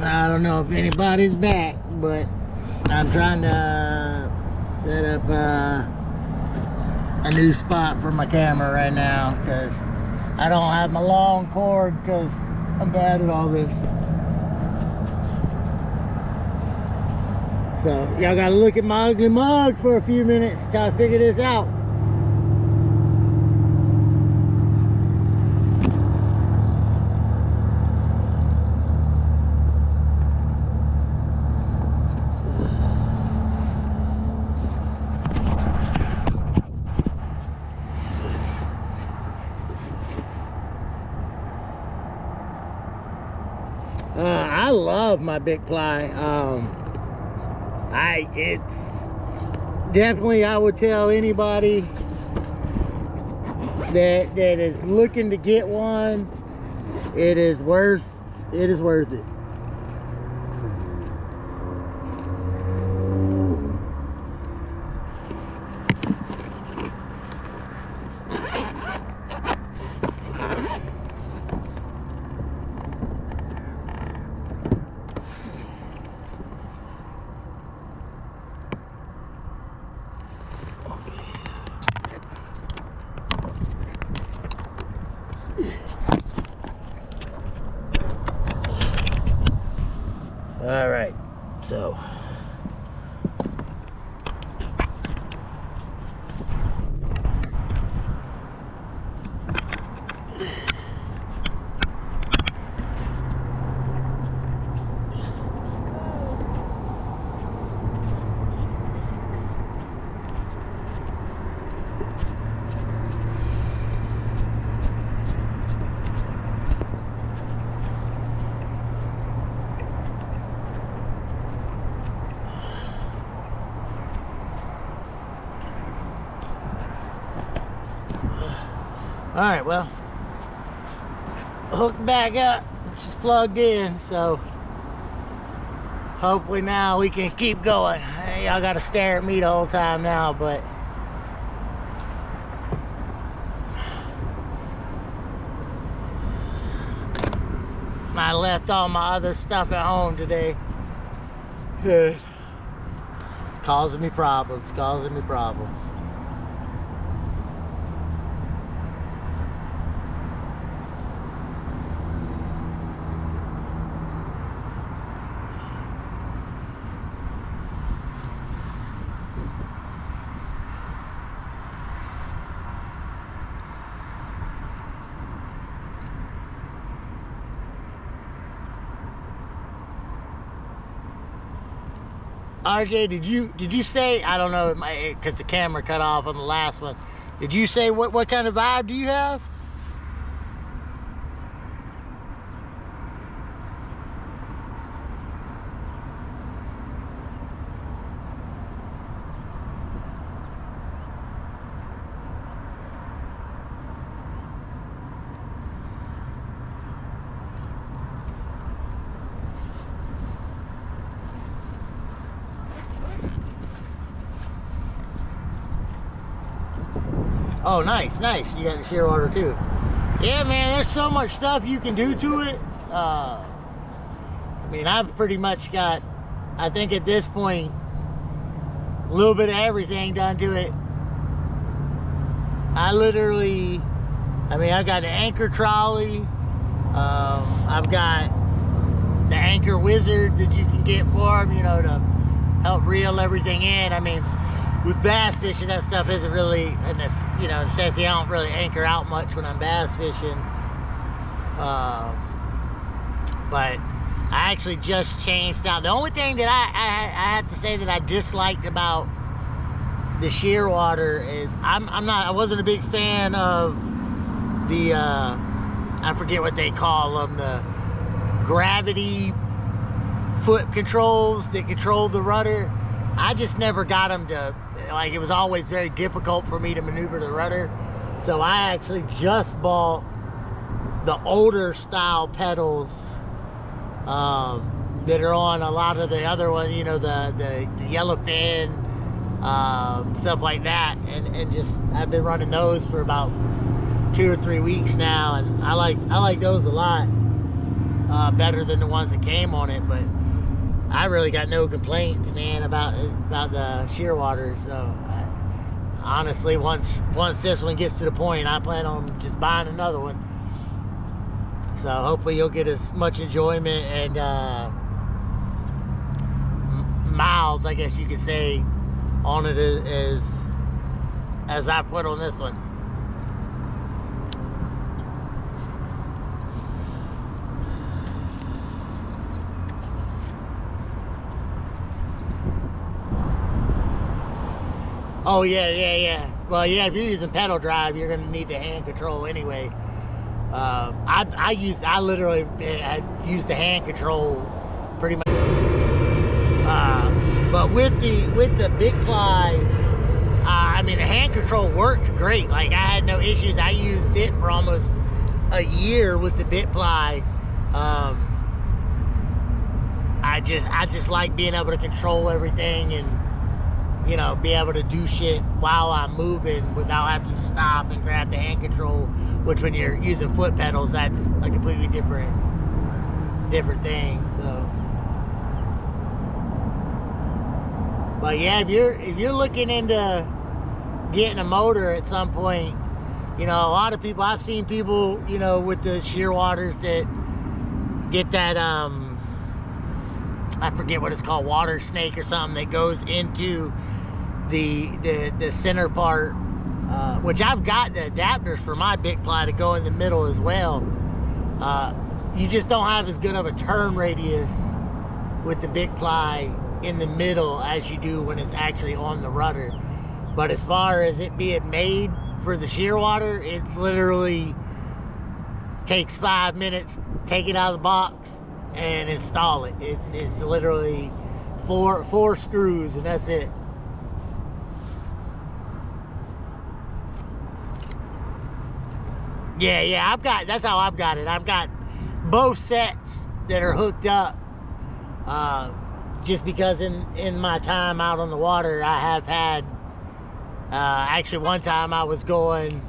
I don't know if anybody's back, but I'm trying to set up a new spot for my camera right now because I don't have my long cord because I'm bad at all this. So y'all gotta look at my ugly mug for a few minutes till I figure this out. I love my big ply. It's definitely, I would tell anybody that is looking to get one, it is worth it. All right, so all right, well, hooked back up, it's just plugged in, so hopefully now we can keep going. Y'all gotta stare at me the whole time now, but I left all my other stuff at home today. It's causing me problems, RJ, did you say, I don't know, because the camera cut off on the last one, did you say what kind of vibe do you have? Oh, nice. You got the shearwater too. Yeah, man, there's so much stuff you can do to it. I mean, I've pretty much got, I think at this point, a little bit of everything done to it. I got the anchor trolley. I've got the anchor wizard that you can get for them, you know, to help reel everything in. I mean, with bass fishing, that stuff isn't really, you know, necessity. I don't really anchor out much when I'm bass fishing. But I actually just changed out. The only thing that I have to say that I disliked about the shearwater is I wasn't a big fan of the I forget what they call them, the gravity foot controls that control the rudder. I just never got them to, like, it was always very difficult for me to maneuver the rudder. So I actually just bought the older style pedals that are on a lot of the other ones, you know, the yellowfin, stuff like that, and just I've been running those for about 2 or 3 weeks now, and I like those a lot. better than the ones that came on it. But I really got no complaints, man, about the shearwater. So honestly, once this one gets to the point, I plan on just buying another one. So hopefully you'll get as much enjoyment and miles, I guess you could say, on it as I put on this one. Oh yeah. Well, yeah, if you're using pedal drive, you're gonna need the hand control anyway. I literally used the hand control pretty much. But with the big ply, I mean, the hand control worked great. Like, I had no issues. I used it for almost a year with the bit ply. I just like being able to control everything and, you know, be able to do shit while I'm moving without having to stop and grab the hand control, which when you're using foot pedals, that's a completely different thing. So, but yeah, if you're looking into getting a motor at some point, you know, a lot of people, I've seen people, you know, with the shearwaters that get that I forget what it's called, water snake or something, that goes into the center part, which I've got the adapters for my big ply to go in the middle as well. You just don't have as good of a turn radius with the big ply in the middle as you do when it's actually on the rudder. But as far as it being made for the shearwater, it's literally takes 5 minutes, take it out of the box and install it. It's literally four screws and that's it. Yeah, that's how I've got it. I've got both sets that are hooked up, just because in my time out on the water, I have had, actually one time I was going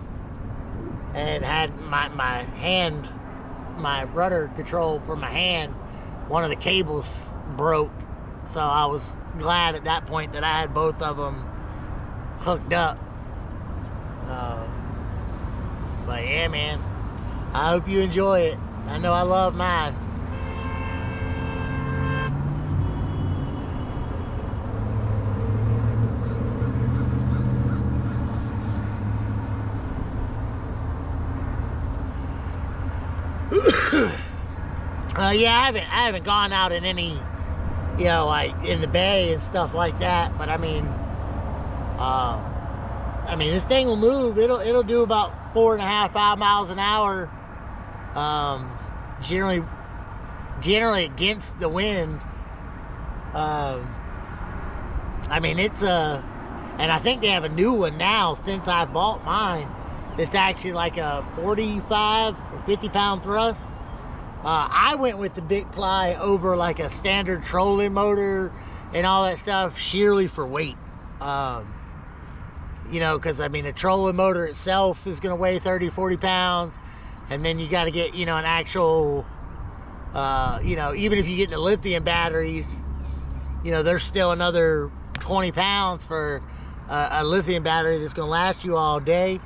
and had my rudder control for my hand, one of the cables broke. So I was glad at that point that I had both of them hooked up. But yeah, man, I hope you enjoy it. I know I love mine. Yeah, I haven't gone out in any, you know, like in the bay and stuff like that. But I mean, this thing will move. It'll do about 4.5-5 miles an hour. Generally against the wind. I mean, it's and I think they have a new one now since I bought mine. It's actually like a 45 or 50 pound thrust. I went with the big ply over like a standard trolling motor and all that stuff, sheerly for weight. You know, because I mean, a trolling motor itself is going to weigh 30-40 pounds, and then you got to get, you know, an actual, you know, even if you get the lithium batteries, you know, there's still another 20 pounds for a lithium battery that's going to last you all day.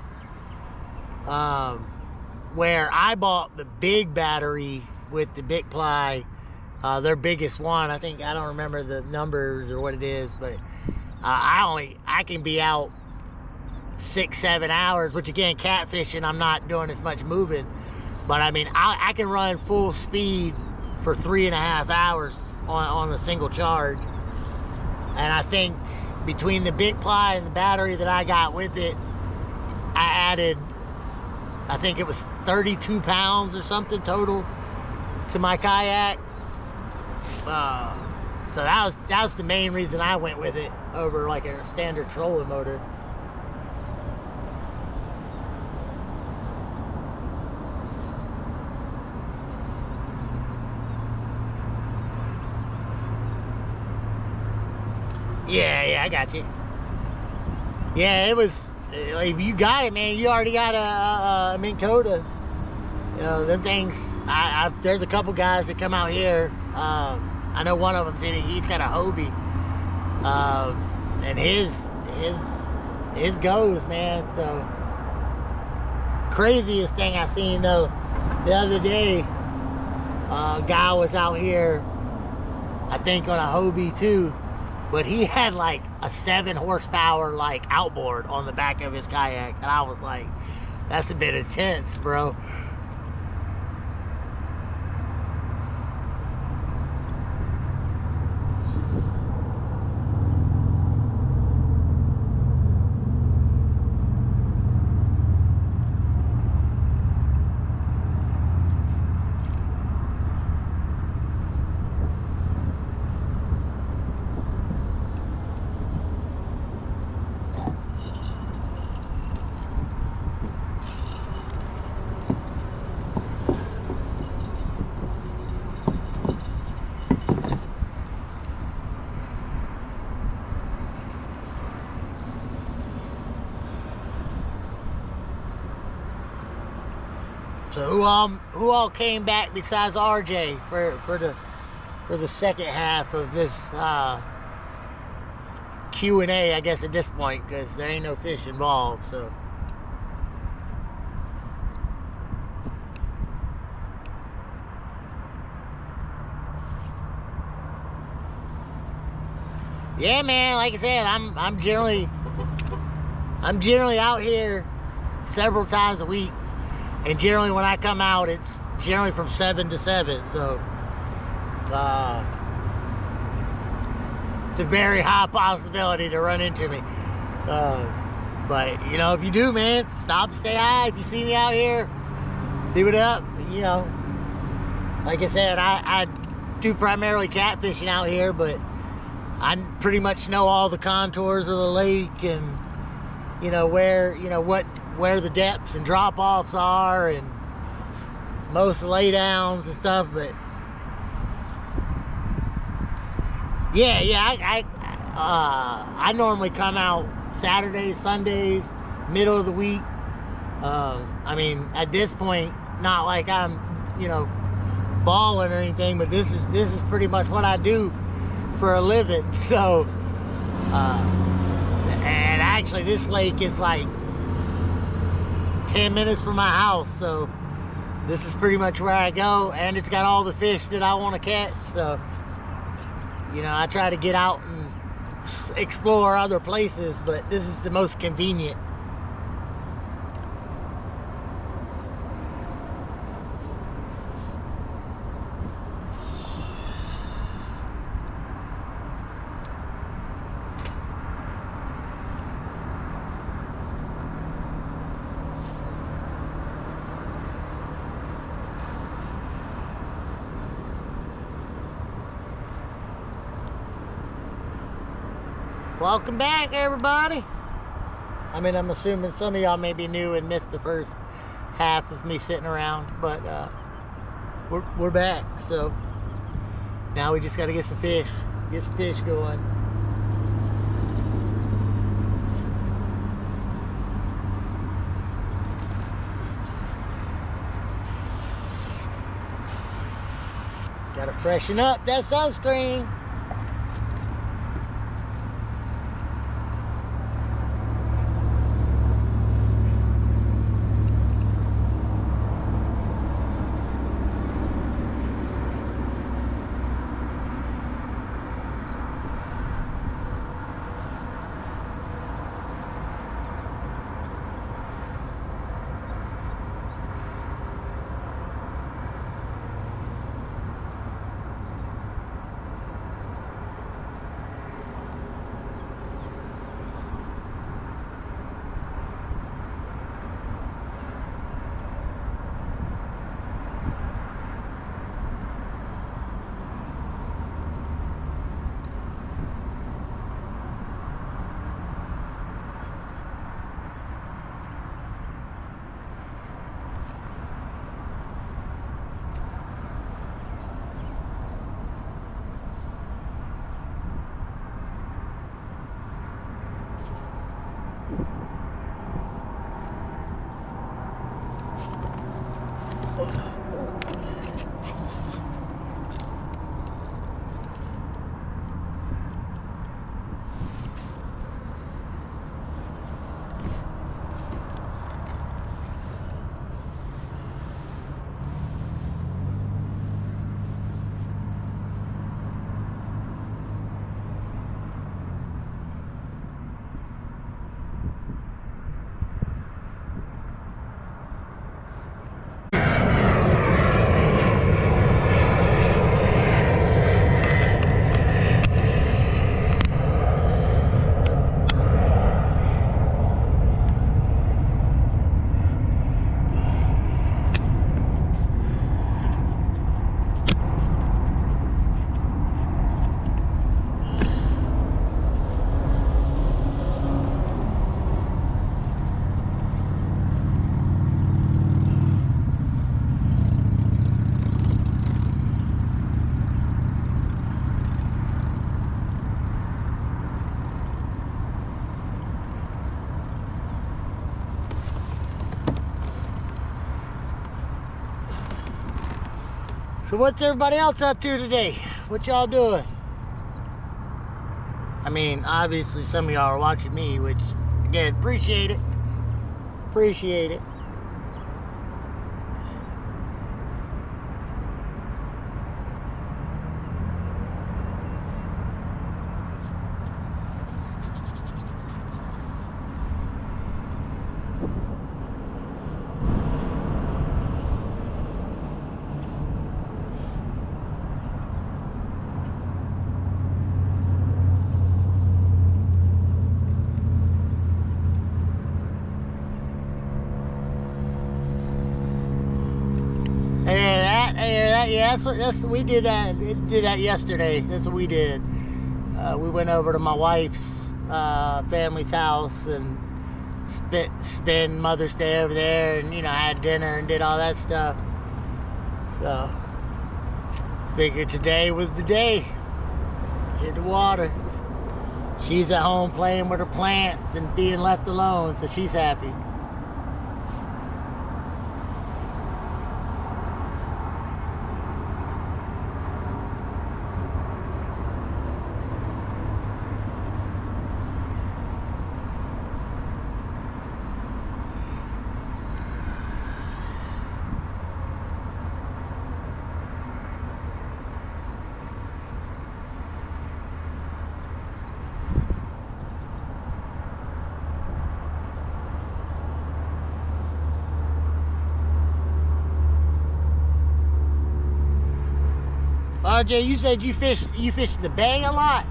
Where I bought the big battery with the big ply, their biggest one, I don't remember the numbers or what it is, but I can be out 6-7 hours, which again, catfishing, I'm not doing as much moving, but I mean, I can run full speed for 3.5 hours on a single charge. And I think between the big ply and the battery that I got with it, I added, I think it was 32 pounds or something total to my kayak. So that was the main reason I went with it over like a standard trolling motor. Yeah, I got you. Yeah, it was, if you got it, man, you already got a Minn Kota. You know, them things, there's a couple guys that come out here. I know one of them said he's got a Hobie. And his goes, man. So, craziest thing I seen though, the other day, a guy was out here, I think on a Hobie too, but he had like a 7 horsepower like outboard on the back of his kayak, and I was like, that's a bit intense, bro. So who all came back besides RJ for the second half of this Q&A, I guess, at this point, because there ain't no fish involved. So yeah, man, like I said, I'm generally out here several times a week. And generally when I come out, it's generally from 7 to 7. So, it's a very high possibility to run into me. But, you know, if you do, man, stop, say hi. If you see me out here, see what up. You know, like I said, I do primarily catfishing out here, but I pretty much know all the contours of the lake and, you know, where the depths and drop-offs are and most laydowns and stuff. But yeah, I normally come out Saturdays, Sundays, middle of the week. I mean, at this point, not like I'm, you know, balling or anything, but this is pretty much what I do for a living. So, and actually this lake is like 10 minutes from my house, so this is pretty much where I go, and it's got all the fish that I want to catch. So, you know, I try to get out and explore other places, but this is the most convenient. Welcome back, everybody. I mean, I'm assuming some of y'all may be new and missed the first half of me sitting around, but we're back. So now we just got to get some fish going. Got to freshen up that sunscreen. So what's everybody else up to today? What y'all doing? I mean, obviously some of y'all are watching me, which, again, appreciate it. Appreciate it. Yeah, that's we did that. Did that yesterday. That's what we did. We went over to my wife's family's house and spent Mother's Day over there, and had dinner and did all that stuff. So figured today was the day. Hit the water. She's at home playing with her plants and being left alone, so she's happy. RJ, you said you fish the bay a lot?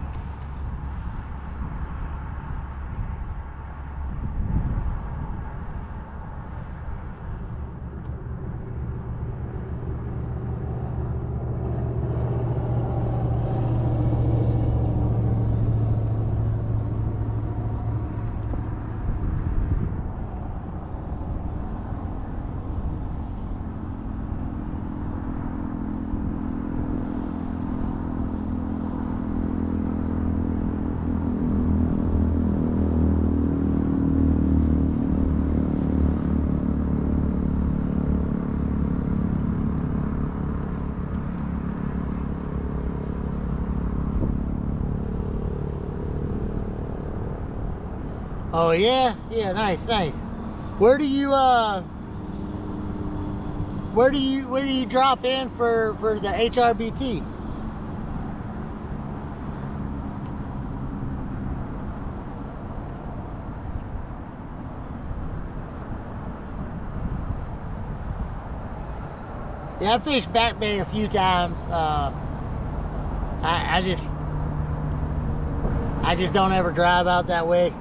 Oh yeah, nice. Where do you drop in for the HRBT? Yeah, I fished Back Bay a few times. I just don't ever drive out that way.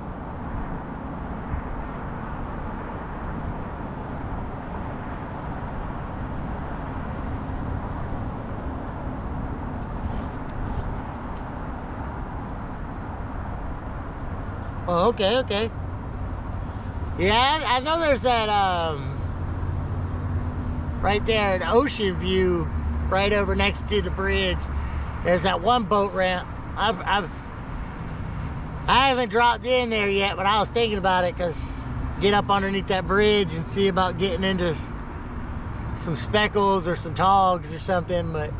Oh, okay. Yeah, I know there's that, right there, the ocean view, right over next to the bridge. There's that one boat ramp. I haven't dropped in there yet, but I was thinking about it, because get up underneath that bridge and see about getting into some speckles or some togs or something, but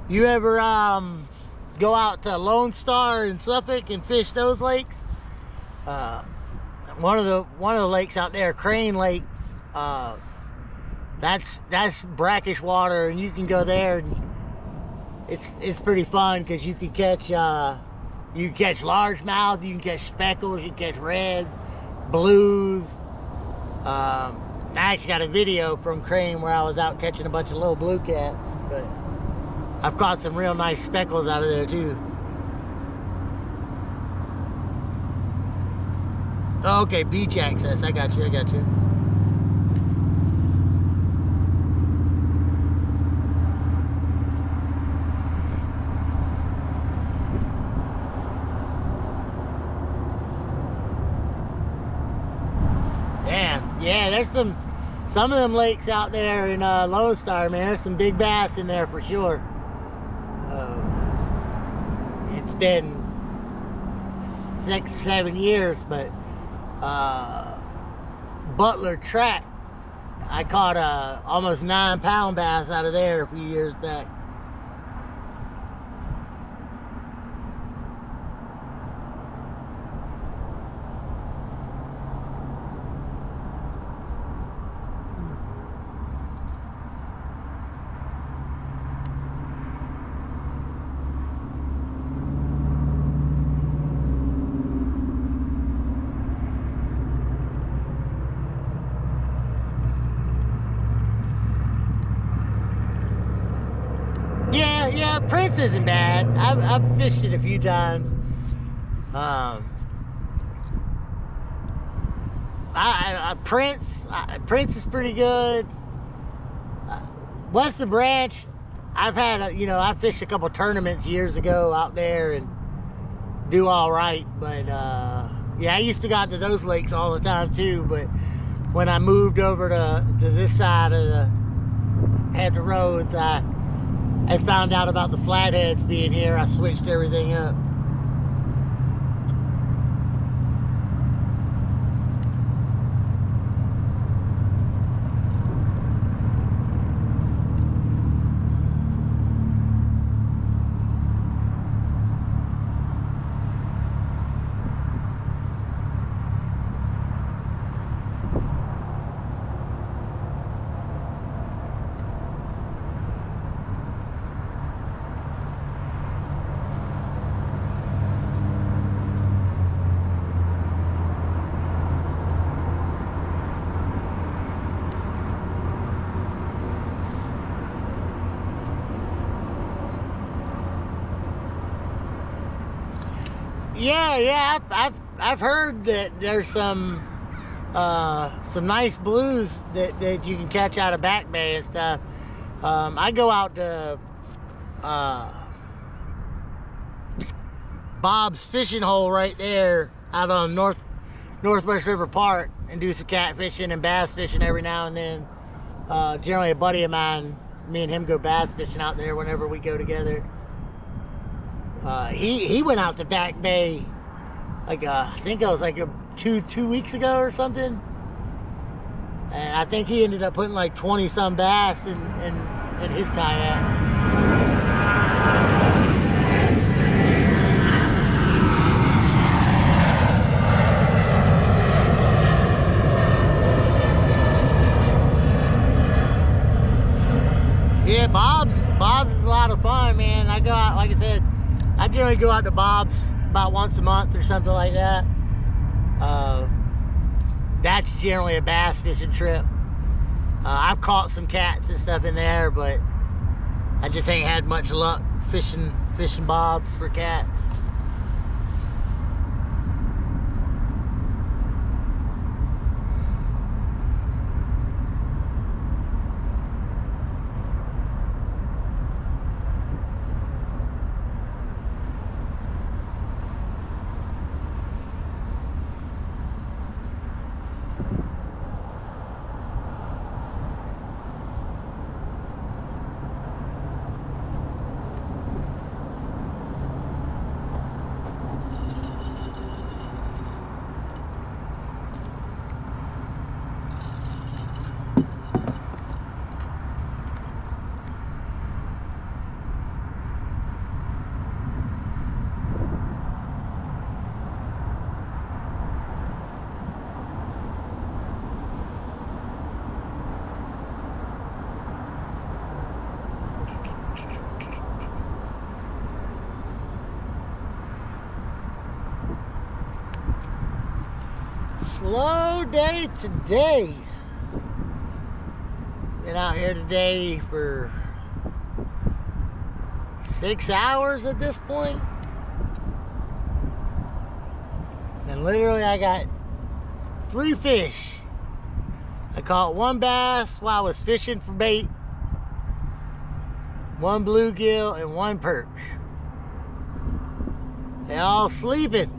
you ever go out to Lone Star in Suffolk and fish those lakes? One of the lakes out there, Crane Lake, that's brackish water, and you can go there, and it's pretty fun because you can catch largemouth, you can catch speckles, you can catch reds, blues. I actually got a video from Crane where I was out catching a bunch of little blue cats, but I've caught some real nice speckles out of there too. Oh, okay, beach access. I got you. I got you. Yeah, there's some of them lakes out there in Lone Star, man. There's some big bass in there for sure. It's been 6 or 7 years, but Butler Track, I caught a almost 9-pound bass out of there a few years back. Yeah, Prince isn't bad. I've fished it a few times. Prince is pretty good. Western Branch, I've had I fished a couple tournaments years ago out there and do all right. But yeah, I used to go out to those lakes all the time too. But when I moved over to this side of the roads, I found out about the flatheads being here. I switched everything up. Yeah, I've heard that there's some nice blues that you can catch out of Back Bay and stuff. I go out to Bob's fishing hole right there out on Northwest River Park and do some catfishing and bass fishing every now and then. Generally a buddy of mine, me and him go bass fishing out there whenever we go together. He went out to Back Bay like I think it was like two weeks ago or something, and I think he ended up putting like 20-some bass in his kayak. Yeah, Bob's is a lot of fun, man. I go out, like I said, I generally go out to Bob's about once a month or something like that. That's generally a bass fishing trip. I've caught some cats and stuff in there, but I just ain't had much luck fishing Bob's for cats. Slow day today. Been out here today for 6 hours at this point. And literally I got 3 fish. I caught 1 bass while I was fishing for bait, 1 bluegill, and 1 perch. They all sleeping.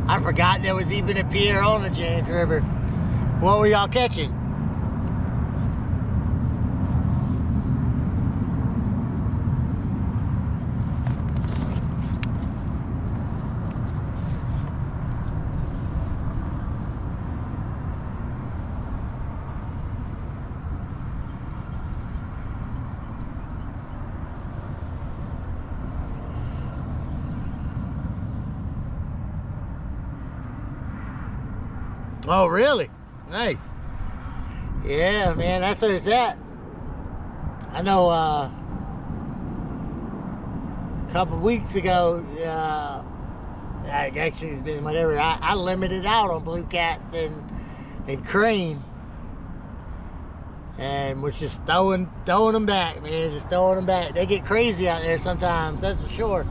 I forgot there was even a pier on the James River. What were y'all catching? Oh, really? Nice. Yeah, man, that's where it's at. I know a couple of weeks ago, actually it's been whatever, I limited out on blue cats and cream. And was just throwing them back, man, just throwing them back. They get crazy out there sometimes, that's for sure.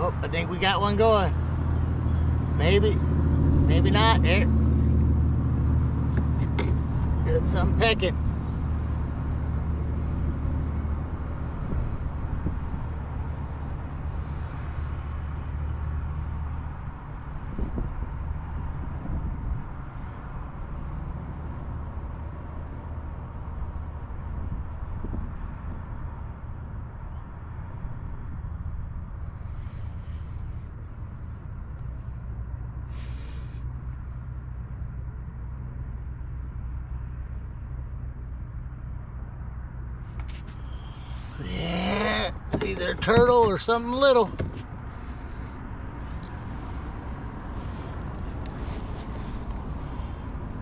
Oh, I think we got one going. Maybe, maybe not. There. Got something pecking. Yeah, it's either a turtle or something little.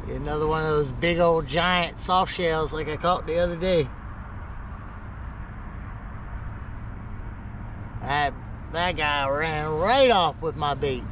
Another one of those big old giant soft shells like I caught the other day. That guy ran right off with my bait.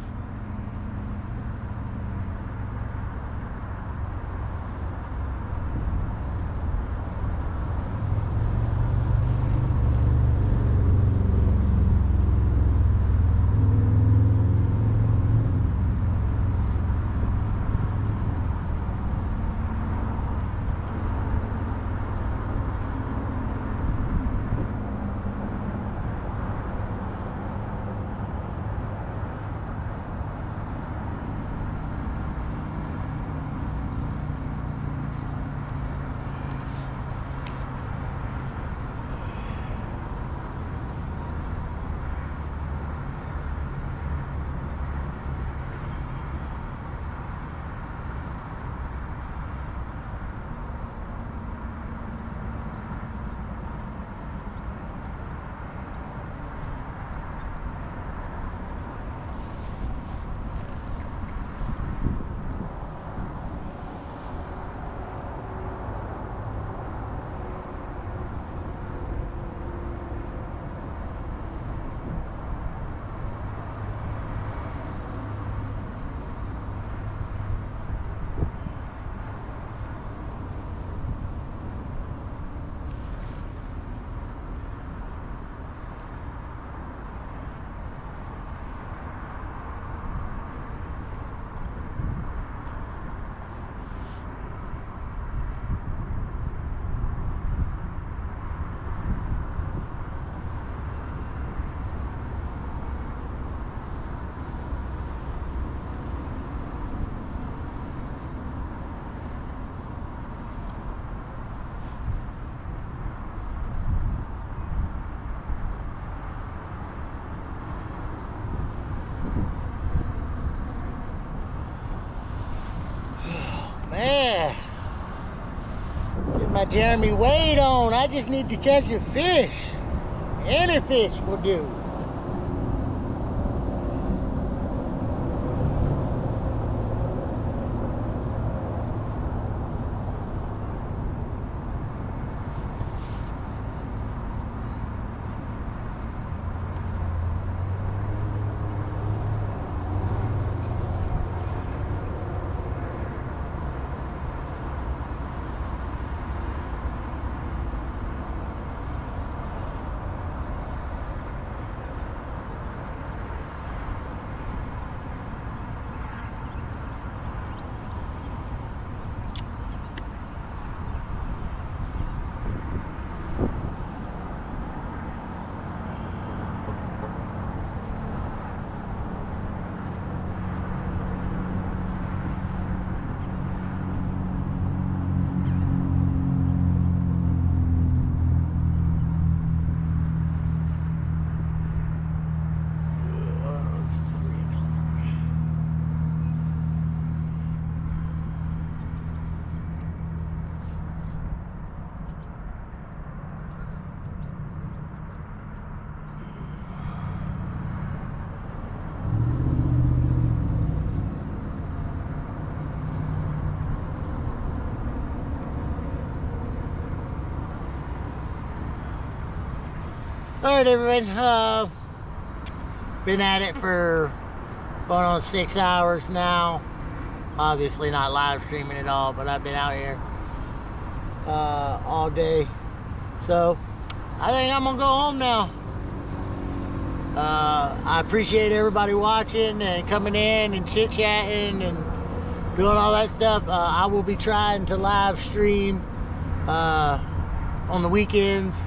my Jeremy Wade on. I just need to catch a fish. Any fish will do. Alright everyone, been at it for going on 6 hours now. Obviously not live streaming at all, but I've been out here all day. So I think I'm gonna go home now. I appreciate everybody watching and coming in and chit-chatting and doing all that stuff. I will be trying to live stream on the weekends.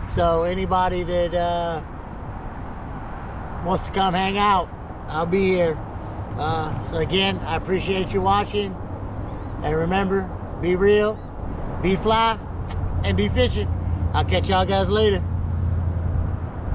So anybody that wants to come hang out, I'll be here. So again, I appreciate you watching. And remember, be real, be fly, and be fishing. I'll catch y'all guys later.